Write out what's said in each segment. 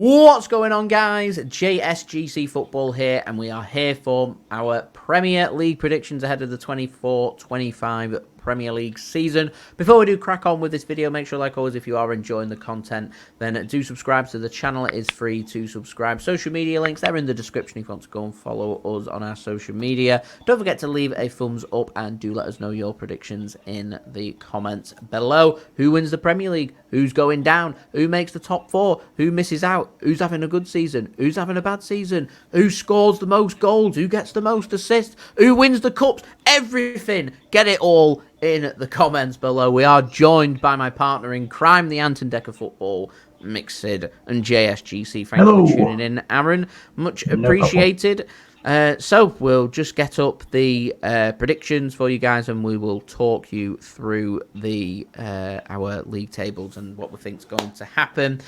What's going on, guys? JSGC Football here, and we are here for our Premier League predictions ahead of the 24-25 Premier League season. Before we do crack on with this video, make sure, like always, if you are enjoying the content, then do subscribe to the channel. It is free to subscribe. Social media links, they're in the description if you want to go and follow us on our social media. Don't forget to leave a thumbs up and do let us know your predictions in the comments below. Who wins the Premier League? Who's going down? Who makes the top four? Who misses out? Who's having a good season? Who's having a bad season? Who scores the most goals? Who gets the most assists? Who wins the cups? Everything. Get it all in the comments below. We are joined by my partner in crime, the Anton Decker Football, MixedSid, and JSGC. Thank you for tuning in, Aaron. Much appreciated. So we'll just get up the predictions for you guys, and we will talk you through the our league tables and what we think is going to happen.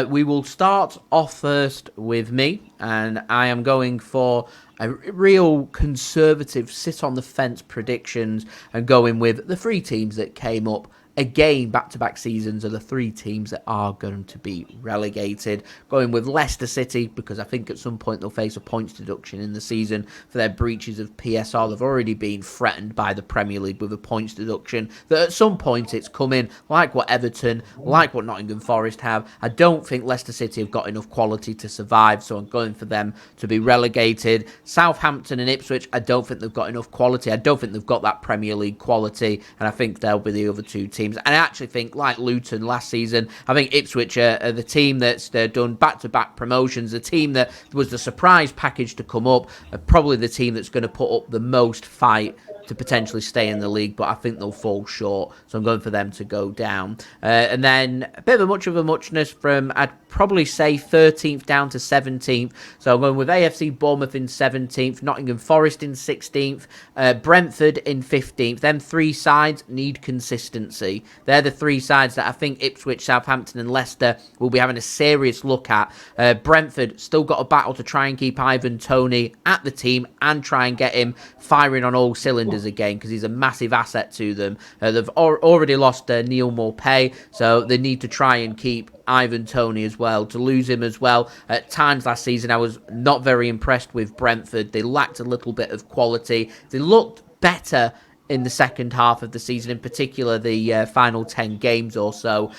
We will start off first with me, and I am going for a real conservative sit-on-the-fence predictions and going with the three teams that came up again, back-to-back seasons are the three teams that are going to be relegated. Going with Leicester City, because I think at some point they'll face a points deduction in the season for their breaches of PSR. They've already been threatened by the Premier League with a points deduction. That at some point it's coming, like what Everton, like what Nottingham Forest have. I don't think Leicester City have got enough quality to survive, so I'm going for them to be relegated. Southampton and Ipswich, I don't think they've got enough quality. I don't think they've got that Premier League quality, and I think they'll be the other two teams. And I actually think, like Luton last season, I think Ipswich are the team that's done back-to-back promotions, the team that was the surprise package to come up, probably the team that's going to put up the most fight to potentially stay in the league, but I think they'll fall short, so I'm going for them to go down. And then a bit of a muchness from, I'd probably say 13th down to 17th, so I'm going with AFC Bournemouth in 17th, Nottingham Forest in 16th, Brentford in 15th. Them three sides need consistency. They're the three sides that I think Ipswich, Southampton and Leicester will be having a serious look at. Brentford still got a battle to try and keep Ivan Toney at the team and try and get him firing on all cylinders again, because he's a massive asset to them. They've already lost Neil Maupay, so they need to try and keep Ivan Toney as well. To lose him as well at times last season, I was not very impressed with Brentford. They lacked a little bit of quality. They looked better in the second half of the season, in particular the final 10 games or so.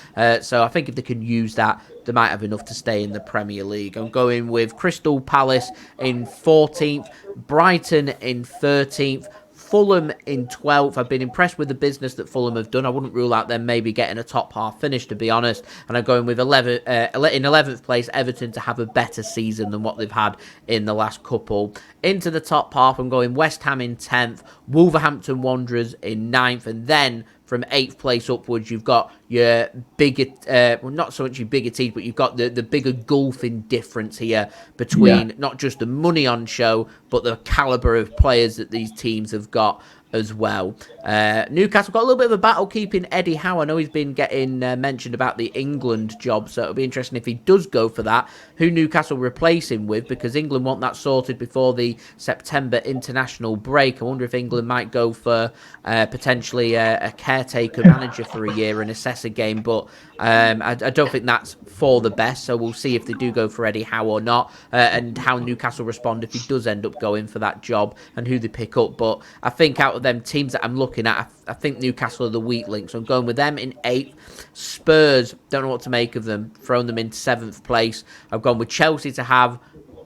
So I think if they can use that, they might have enough to stay in the Premier League. I'm going with Crystal Palace in 14th, Brighton in 13th, Fulham in 12th. I've been impressed with the business that Fulham have done. I wouldn't rule out them maybe getting a top half finish, to be honest. And I'm going with in 11th place, Everton, to have a better season than what they've had in the last couple. Into the top half, I'm going West Ham in 10th, Wolverhampton Wanderers in 9th, and then from 8th place upwards, you've got your bigger, well, not so much your bigger teams, but you've got the bigger gulfing difference here between not just the money on show, but the calibre of players that these teams have got as well. Newcastle got a little bit of a battle keeping Eddie Howe. I know he's been getting mentioned about the England job, so it'll be interesting if he does go for that, who Newcastle replace him with, because England want that sorted before the September international break. I wonder if England might go for potentially a caretaker manager for a year and assess a game, but I don't think that's for the best, so we'll see if they do go for Eddie Howe or not, and how Newcastle respond if he does end up going for that job, and who they pick up. But I think out of them teams that I'm looking at, I think Newcastle are the weak link, so I'm going with them in 8th. Spurs, don't know what to make of them, thrown them into 7th place. I've gone with Chelsea to have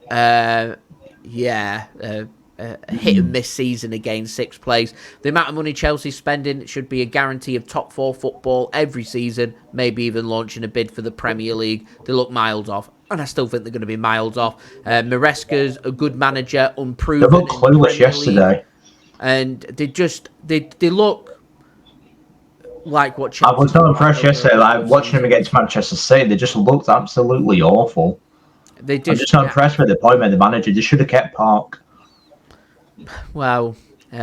a hit and miss season again, 6th place. The amount of money Chelsea's spending should be a guarantee of top 4 football every season, maybe even launching a bid for the Premier League. They look miles off, and I still think they're going to be miles off. Maresca's a good manager, unproven. They looked clueless yesterday. And they look like what Chelsea. I was not impressed yesterday. Like watching them against Manchester City, they just looked absolutely awful. I'm just not impressed with the appointment of the manager. They should have kept Park. Well, they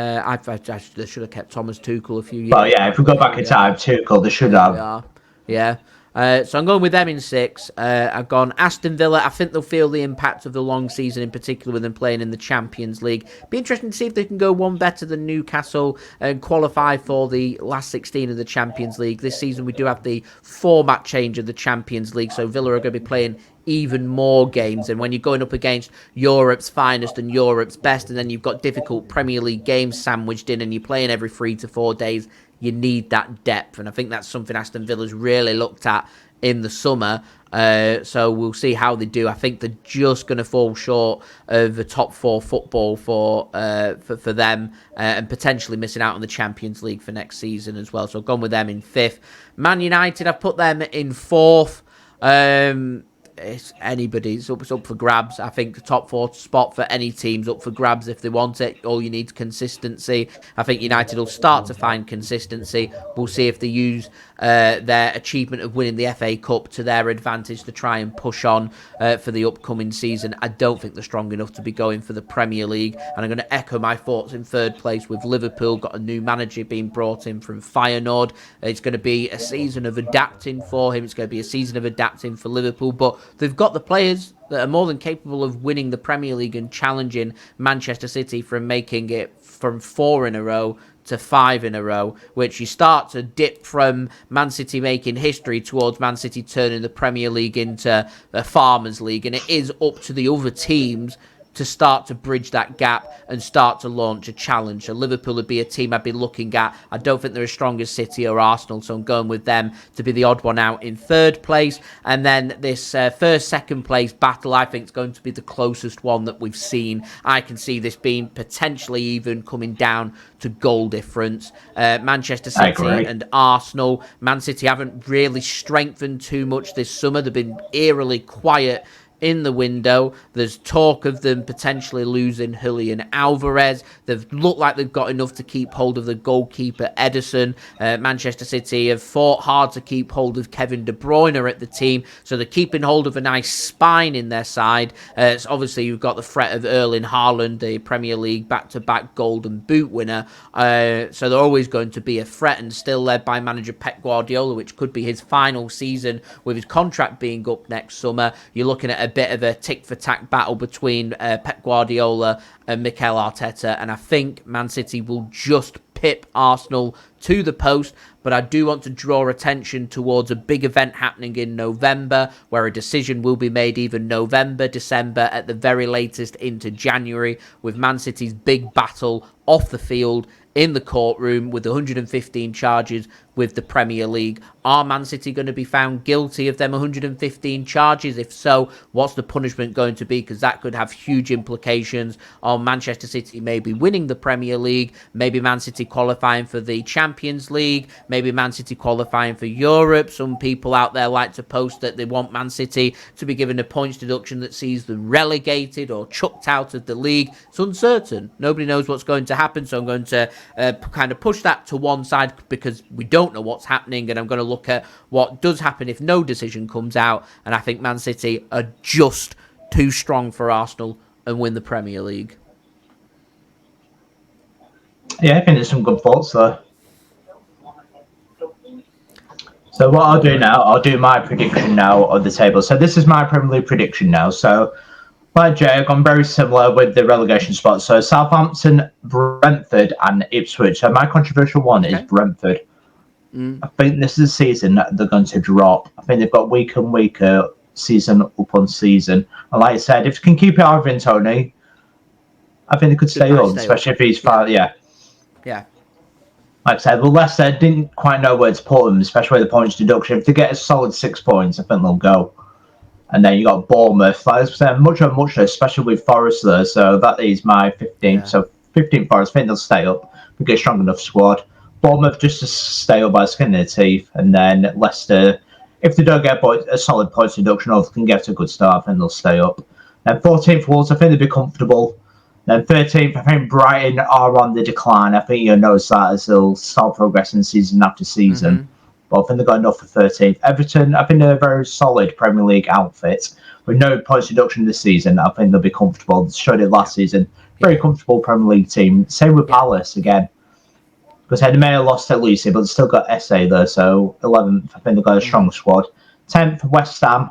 should have kept Thomas Tuchel a few years. Well, yeah, if we go back in time, Tuchel, they should have. Yeah. So I'm going with them in 6. I've gone Aston Villa. I think they'll feel the impact of the long season, in particular with them playing in the Champions League. Be interesting to see if they can go one better than Newcastle and qualify for the last 16 of the Champions League. This season we do have the format change of the Champions League, so Villa are going to be playing even more games, and when you're going up against Europe's finest and Europe's best, and then you've got difficult Premier League games sandwiched in, and you're playing every 3 to 4 days, you need that depth, and I think that's something Aston Villa's really looked at in the summer. So we'll see how they do. I think they're just going to fall short of the top 4 football for them, and potentially missing out on the Champions League for next season as well. So I've gone with them in 5th. Man United, I've put them in 4th. It's anybody's up for grabs. I think the top 4 spot for any team's up for grabs if they want it. All you need is consistency. I think United will start to find consistency. We'll see if they use their achievement of winning the FA Cup to their advantage to try and push on for the upcoming season. I don't think they're strong enough to be going for the Premier League, and I'm going to echo my thoughts in 3rd place with Liverpool. Got a new manager being brought in from Feyenoord. It's going to be a season of adapting for him. It's going to be a season of adapting for Liverpool, but they've got the players that are more than capable of winning the Premier League and challenging Manchester City from making it from 4 in a row to 5 in a row, which you start to dip from Man City making history towards Man City turning the Premier League into a Farmers League, and it is up to the other teams to start to bridge that gap and start to launch a challenge. So Liverpool would be a team I'd be looking at. I don't think they're as strong as City or Arsenal, so I'm going with them to be the odd one out in 3rd place. And then this first, second place battle, I think is going to be the closest one that we've seen. I can see this being potentially even coming down to goal difference. Manchester City and Arsenal. Man City haven't really strengthened too much this summer. They've been eerily quiet in the window. There's talk of them potentially losing Julian Alvarez. They've looked like they've got enough to keep hold of the goalkeeper Ederson. Manchester City have fought hard to keep hold of Kevin De Bruyne at the team, so they're keeping hold of a nice spine in their side. So obviously you've got the threat of Erling Haaland, the Premier League back-to-back Golden Boot winner. So they're always going to be a threat, and still led by manager Pep Guardiola, which could be his final season with his contract being up next summer. You're looking at a bit of a tick-for-tack battle between Pep Guardiola and Mikel Arteta, and I think Man City will just pip Arsenal to the post. But I do want to draw attention towards a big event happening in November, where a decision will be made either November, December, at the very latest into January, with Man City's big battle off the field in the courtroom with 115 charges with the Premier League. Are Man City going to be found guilty of them 115 charges? If so, what's the punishment going to be? Because that could have huge implications on Manchester City maybe winning the Premier League, maybe Man City qualifying for the Champions League, maybe Man City qualifying for Europe. Some people out there like to post that they want Man City to be given a points deduction that sees them relegated or chucked out of the league. It's uncertain. Nobody knows what's going to happen, so I'm going to kind of push that to one side because we don't know what's happening, and I'm going to look at what does happen if no decision comes out, and I think Man City are just too strong for Arsenal and win the Premier League. Yeah, I think there's some good thoughts there. So what I'll do now, I'll do my prediction now on the table. So this is my Premier League prediction now. So like Jay, I've gone very similar with the relegation spots. So Southampton, Brentford and Ipswich. So my controversial one is Brentford. I think this is a season that they're going to drop. I think they've got weaker and weaker season upon season. And like I said, if they can keep it over in Tony, I think they could stay up, especially if he's far. Yeah. Like I said, well, Leicester didn't quite know where to put them, especially with the points deduction. If they get a solid 6 points, I think they'll go. And then you got Bournemouth, like I said, much, especially with Forest there. So that is my 15th. So 15 Forest, I think they'll stay up. We get a strong enough squad. Bournemouth just to stay up by the skin of their teeth. And then Leicester, if they don't get a solid points deduction or they can get a good start, then they'll stay up. Then 14th Wolves, I think they'll be comfortable. Then 13th, I think Brighton are on the decline. I think you'll notice that as they'll start progressing season after season. But I think they've got enough for 13th. Everton, I think they're a very solid Premier League outfit. With no points deduction this season, I think they'll be comfortable. They showed it last season. Very comfortable Premier League team. Same with Palace again. Because they may have lost at Lucy, but they've still got SA there. So 11th, I think they've got a strong squad. 10th, West Ham.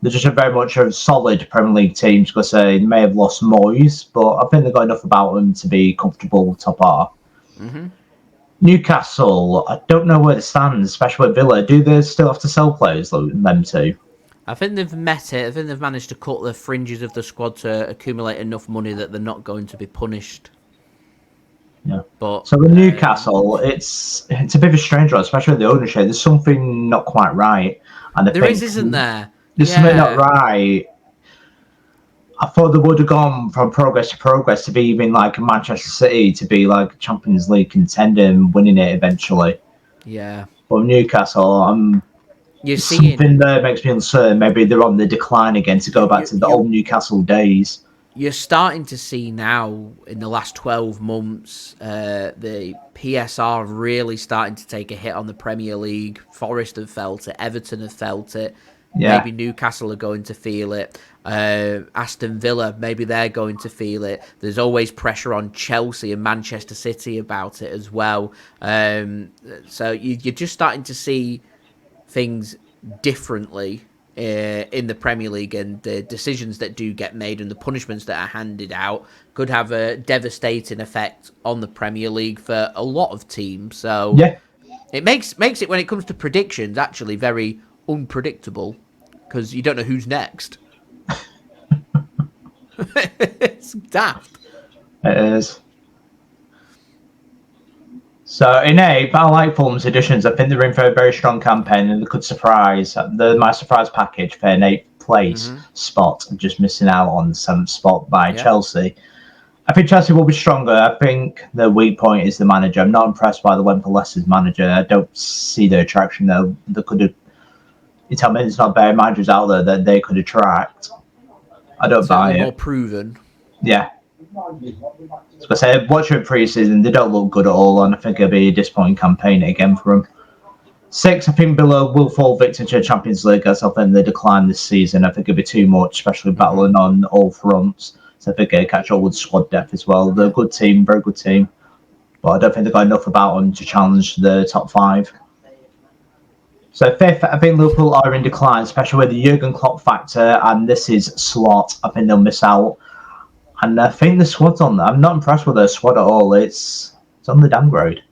They're just a very much a solid Premier League team because they may have lost Moyes, but I think they've got enough about them to be comfortable top half. Mm-hmm. Newcastle, I don't know where it stands, especially with Villa. Do they still have to sell players, them two? I think they've met it. I think they've managed to cut the fringes of the squad to accumulate enough money that they're not going to be punished. Yeah. But so with Newcastle, it's a bit of a strange one, especially with the ownership. There's something not quite right. And there is, isn't there? There's something not right. I thought they would have gone from progress to progress to be even like Manchester City to be like a Champions League contender and winning it eventually. Yeah. But Newcastle, something there makes me uncertain. Maybe they're on the decline again to go back to the old Newcastle days. You're starting to see now in the last 12 months the PSR really starting to take a hit on the Premier League. Forest have felt it. Everton have felt it. Yeah. Maybe Newcastle are going to feel it. Aston Villa, maybe they're going to feel it. There's always pressure on Chelsea and Manchester City about it as well. So you're just starting to see things differently in the Premier League, and the decisions that do get made and the punishments that are handed out could have a devastating effect on the Premier League for a lot of teams. So it makes it, when it comes to predictions, actually very unpredictable because you don't know who's next. It's daft. It is. So in eighth, I like Fulham's additions. I think they're in for a very strong campaign and they could surprise. My surprise package for an 8th place spot, just missing out on the 7th spot by Chelsea. I think Chelsea will be stronger. I think the weak point is the manager. I'm not impressed by the win for Leicester's manager. I don't see the attraction there. They could have. You tell me there's not better managers out there that they could attract. I don't buy it. More proven. Yeah. As I said, watching pre-season, they don't look good at all, and I think it'll be a disappointing campaign again for them. 6, I think Villa will fall victim to the Champions League as I think they decline this season. I think it'll be too much, especially battling on all fronts. So I think they'll catch up with squad depth as well. They're a good team, very good team. But I don't think they've got enough about them to challenge the top 5. So 5th, I think Liverpool are in decline, especially with the Jurgen Klopp factor, and this is slot. I think they'll miss out. And I think the squad's on there. I'm not impressed with their squad at all. It's on the downgrade.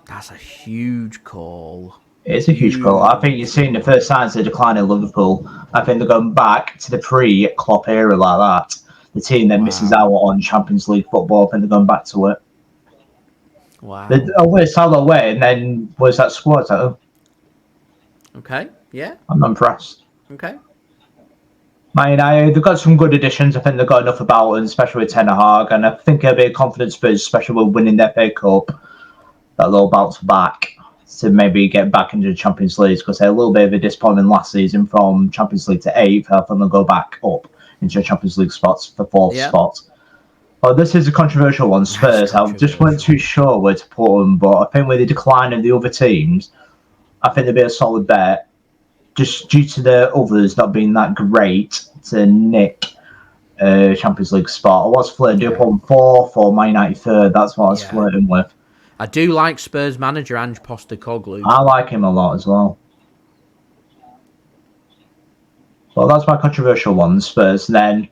That's a huge call. It's a huge call. I think you're seeing the first signs of decline in Liverpool. I think they're going back to the pre-Klopp era like that. The team that misses out on Champions League football, I think they're going back to it. Wow. They're Salah away, and then where's that squad? Okay, yeah. I'm not impressed. Okay. Man United, they've got some good additions. I think they've got enough about them, especially with Ten Hag, and I think it'll be a confidence boost, especially with winning their FA Cup, that they'll bounce back to maybe get back into the Champions League, because they're a little bit of a disappointment last season from Champions League to 8th. I think they'll go back up into the Champions League spots for 4th spot. But this is a controversial one, Spurs. I just weren't too sure where to put them, but I think with the decline of the other teams, I think they'll be a solid bet. Just due to the others not being that great to nick Champions League spot. I was flirting up on 4th or Man United 3rd. That's what I was flirting with. I do like Spurs manager Ange Postecoglou. I like him a lot as well. Well, that's my controversial one, Spurs. Then,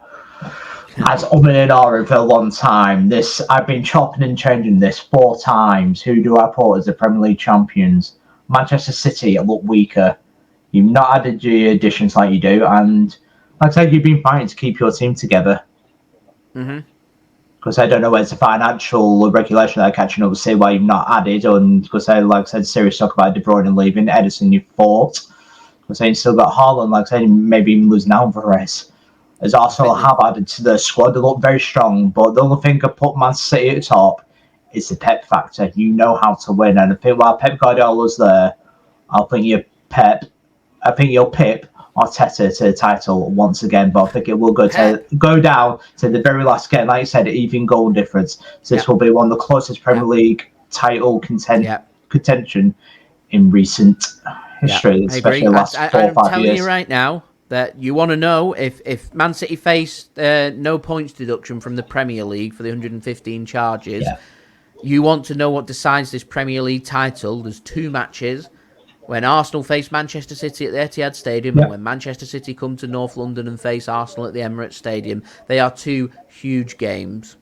as and ahhing for a long time, I've been chopping and changing this 4 times. Who do I put as the Premier League champions? Manchester City look weaker. You've not added your additions like you do, and like I said, you've been fighting to keep your team together. Because I don't know where's the financial regulation that are catching up to say why you've not added, and because like I said, serious talk about De Bruyne leaving, Edison you fought. Because you've still got Haaland, like I said, maybe even losing Alvarez. As Arsenal have added to their squad, they look very strong, but the only thing I put Man City at the top is the Pep factor. You know how to win, and I think while Pep Guardiola's there, I think you'll pip Arteta to the title once again, but I think it will go down to the very last game. Like you said, even goal difference. So this will be one of the closest Premier League title contention in recent history, especially the last 4 or 5 years. I'm telling you right now that you want to know if Man City face no points deduction from the Premier League for the 115 charges. You want to know what decides this Premier League title. There's 2 matches. When Arsenal face Manchester City at the Etihad Stadium, and when Manchester City come to North London and face Arsenal at the Emirates Stadium, they are two huge games.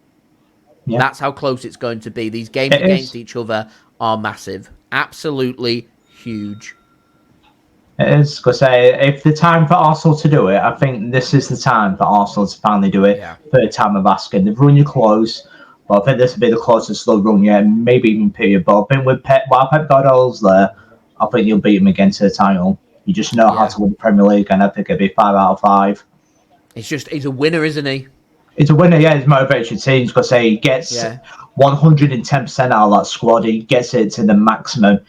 Yeah. That's how close it's going to be. These games against each other are massive. Absolutely huge. It is, because if the time for Arsenal to do it, I think this is the time for Arsenal to finally do it. Yeah. Third time of asking. They've run you close, but I think this will be the closest they'll run you, and maybe even period. But I think with while Pep Guardiola's there, I think you'll beat him again to the title. You just know how to win the Premier League, and I think it'll be 5 out of 5. He's a winner, isn't he? He's a winner, yeah. He's motivated your teams because he gets 110% out of that squad. He gets it to the maximum.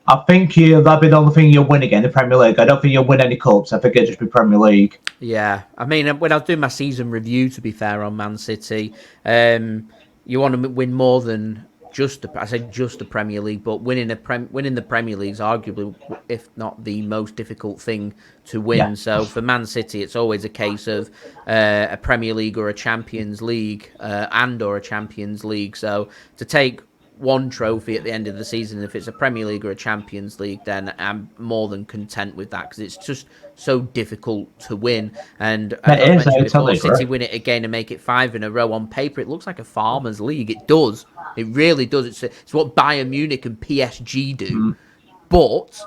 I think that'll be the only thing you'll win again, the Premier League. I don't think you'll win any cups. I think it'll just be Premier League. Yeah. I mean, when I was doing my season review, to be fair, on Man City, you want to win more than just the Premier League, but winning the Premier League is arguably, if not the most difficult thing to win. Yeah. So for Man City, it's always a case of a Premier League or a Champions League or a Champions League. So to take one trophy at the end of the season, if it's a Premier League or a Champions League, then I'm more than content with that, because it's just so difficult to win. And as I mentioned before, City win it again and make it 5 in a row. On paper, it looks like a farmers' league. It does. It really does. It's what Bayern Munich and PSG do. But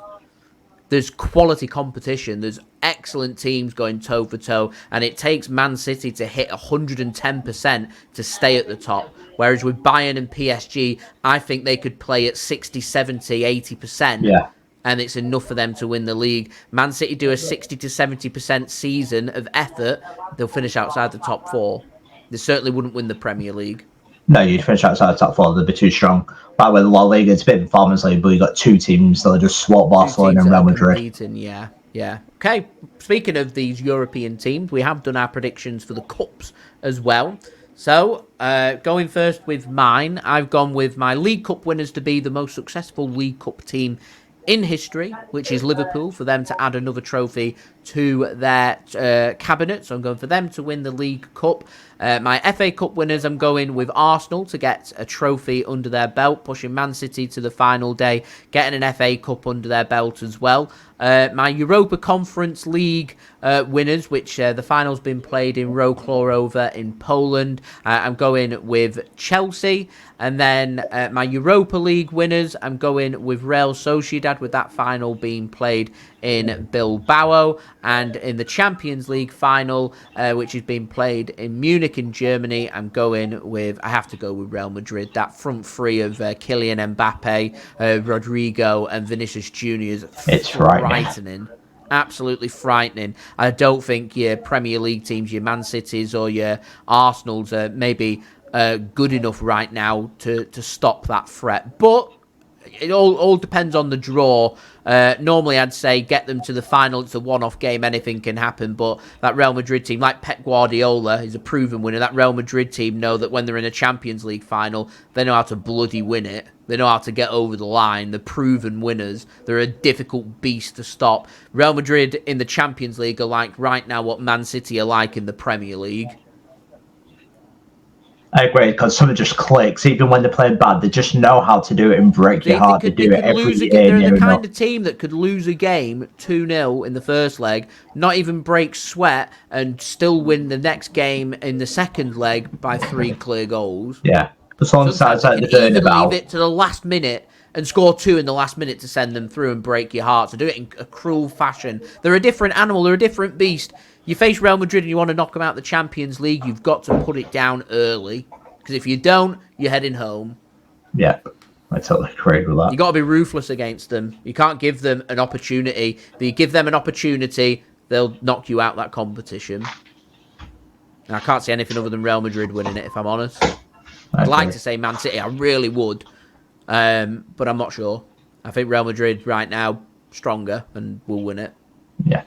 there's quality competition. There's excellent teams going toe for toe, and it takes Man City to hit 110% to stay at the top. Whereas with Bayern and PSG, I think they could play at 60, 70, 80%. Yeah. And it's enough for them to win the league. Man City do a 60 to 70% season of effort, they'll finish outside the top 4. They certainly wouldn't win the Premier League. No, you'd finish outside the top 4. They'd be too strong. By the way, the La Liga, it's a bit of a performance league, but you've got 2 teams that are just swap Barcelona and Real Madrid. Yeah. Okay, speaking of these European teams, we have done our predictions for the Cups as well. So, going first with mine, I've gone with my League Cup winners to be the most successful League Cup team in history, which is Liverpool, for them to add another trophy to their cabinet. So I'm going for them to win the League Cup. My FA Cup winners, I'm going with Arsenal to get a trophy under their belt, pushing Man City to the final day, getting an FA Cup under their belt as well. My Europa Conference League winners, which the final's been played in Wrocław in Poland, I'm going with Chelsea. And then my Europa League winners, I'm going with Real Sociedad, with that final being played in Bilbao. And in the Champions League final, which has been played in Munich in Germany, I have to go with Real Madrid. That front three of Kylian Mbappe, Rodrigo and Vinicius Junior is frightening. Absolutely frightening. I don't think your Premier League teams, your Man Cities or your Arsenals, are maybe good enough right now to stop that threat. But it all depends on the draw. Normally, I'd say get them to the final. It's a one-off game. Anything can happen. But that Real Madrid team, like Pep Guardiola, is a proven winner. That Real Madrid team know that when they're in a Champions League final, they know how to bloody win it. They know how to get over the line. They're proven winners. They're a difficult beast to stop. Real Madrid in the Champions League are like right now what Man City are like in the Premier League. I agree, because something just clicks. Even when they're playing bad, they just know how to do it and break your heart. They do it every year. They're the kind of team that could lose a game 2-0 in the first leg, not even break sweat, and still win the next game in the second leg by 3 clear goals. Yeah. Sometimes they can even leave it to the last minute and score 2 in the last minute to send them through and break your heart. So do it in a cruel fashion. They're a different animal. They're a different beast. You face Real Madrid and you want to knock them out of the Champions League, you've got to put it down early. Because if you don't, you're heading home. Yeah, I totally agree with that. You've got to be ruthless against them. You can't give them an opportunity. If you give them an opportunity, they'll knock you out that competition. And I can't see anything other than Real Madrid winning it, if I'm honest. I'd like to say Man City. I really would. But I'm not sure. I think Real Madrid right now, stronger and will win it. Yeah.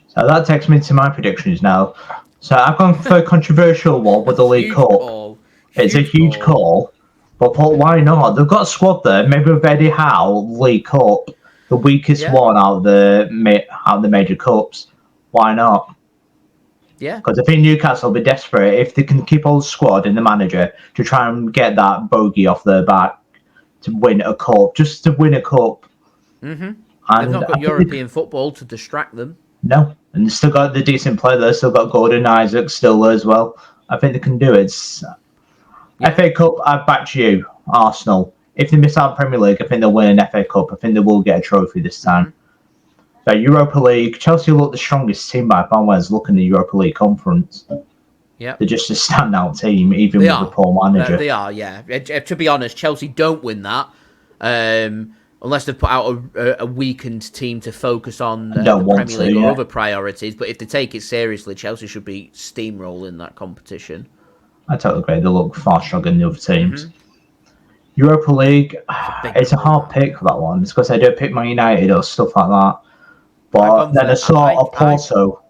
So that takes me to my predictions now. So I've gone for a controversial one with the League Cup. It's a huge call. But why not? They've got a squad there. Maybe with Eddie Howe, League Cup, the weakest one out of the major cups. Why not? Yeah. Because I think Newcastle will be desperate if they can keep all the squad and the manager to try and get that bogey off their back to win a cup. Just to win a cup. Mm-hmm. They've not got European football to distract them. No, and they've still got the decent player there. Still got Gordon Isaac still there as well. I think they can do it. FA Cup, I back you, Arsenal. If they miss out Premier League, I think they'll win an FA Cup. I think they will get a trophy this time. So Europa League, Chelsea look the strongest team by far when looking at the Europa League conference. Yeah, they're just a standout team, even with the poor manager. They are, yeah. To be honest, Chelsea don't win that unless they've put out a weakened team to focus on the Premier League or other priorities. But if they take it seriously, Chelsea should be steamrolling that competition. I totally agree. They look far stronger than the other teams. Europa League, it's a hard pick for that one. It's because I don't pick Man United or stuff like that. But then I saw Porto.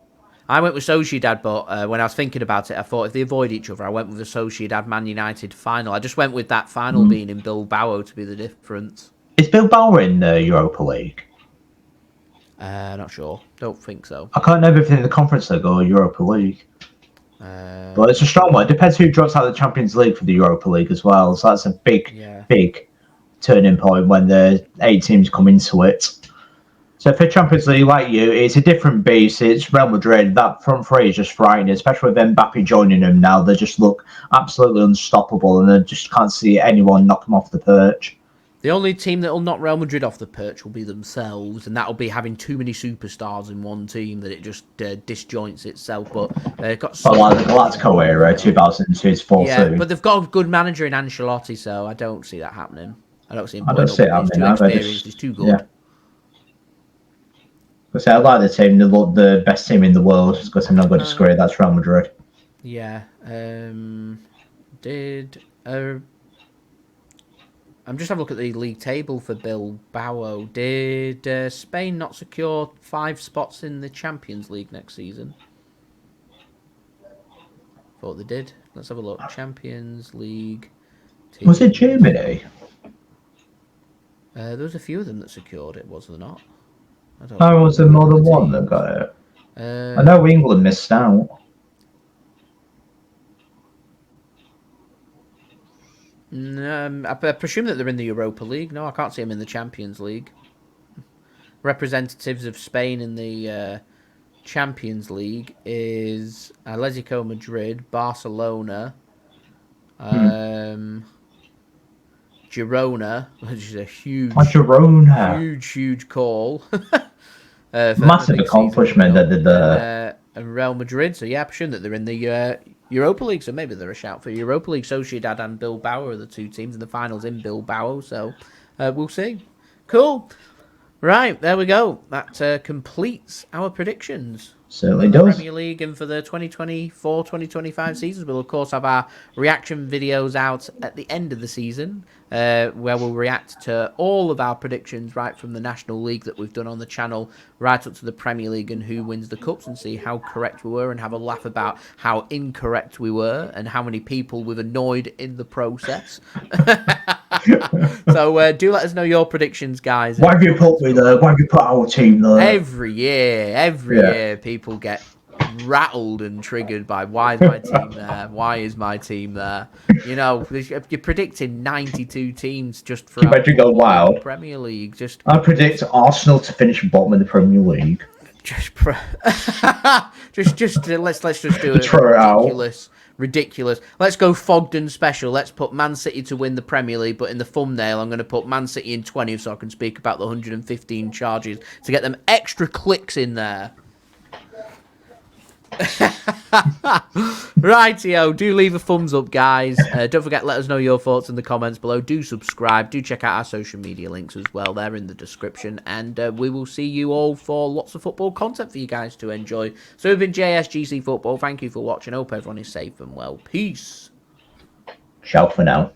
I went with Sociedad, but when I was thinking about it, I thought if they avoid each other, I went with the Sociedad Man United final. I just went with that final being in Bilbao to be the difference. Is Bilbao in the Europa League? Not sure. Don't think so. I can't remember if they're in the Conference League or Europa League. But it's a strong one. It depends who drops out of the Champions League for the Europa League as well. So that's a big turning point when the 8 teams come into it. So for Champions League, like you, it's a different beast. It's Real Madrid. That front three is just frightening, especially with Mbappe joining them now. They just look absolutely unstoppable, and I just can't see anyone knock them off the perch. The only team that will knock Real Madrid off the perch will be themselves, and that'll be having too many superstars in one team that it just disjoints itself. But they've got Galactico era, 2002 is 4-2. Yeah, but they've got a good manager in Ancelotti, so I don't see that happening. I don't see him. He's too experienced. He's too good. Yeah. Because I like the team. They look the best team in the world. Because I'm not going to disagree. That's Real Madrid. Yeah. I'm just having a look at the league table for Bilbao. Did Spain not secure 5 spots in the Champions League next season? Thought they did. Let's have a look. Champions League. Was it Germany? There was a few of them that secured it, was there not? Was there more than one that got it? I know England missed out. I presume that they're in the Europa League. No, I can't see them in the Champions League. Representatives of Spain in the Champions League is Atletico Madrid, Barcelona, Girona, which is a huge call. Massive accomplishment that did and Real Madrid. So yeah, I presume that they're in the Europa League. So maybe they're a shout for Europa League. Sociedad and Bilbao are the 2 teams in the finals in Bilbao. So we'll see. Cool. Right, there we go. That completes our predictions. Certainly does. Premier League and for the 2024-2025 seasons. We'll, of course, have our reaction videos out at the end of the season where we'll react to all of our predictions right from the National League that we've done on the channel right up to the Premier League and who wins the Cups and see how correct we were and have a laugh about how incorrect we were and how many people we've annoyed in the process. So do let us know your predictions, guys. Why have you put me there? Why have you put our team there? Every year, people get rattled and triggered by why is my team there? Why is my team there? You know, you're predicting 92 teams just for the Premier League. I predict Arsenal to finish bottom of the Premier League. Let's just do it. Ridiculous. Let's go Fogden special. Let's put Man City to win the Premier League, but in the thumbnail I'm going to put Man City in 20 so I can speak about the 115 charges to get them extra clicks in there. Rightio, do leave a thumbs up, guys. Don't forget, let us know your thoughts in the comments below. Do subscribe. Do check out our social media links as well. They're in the description. And we will see you all for lots of football content for you guys to enjoy. So we've been JSGC Football. Thank you for watching. Hope everyone is safe and well. Peace. Ciao for now.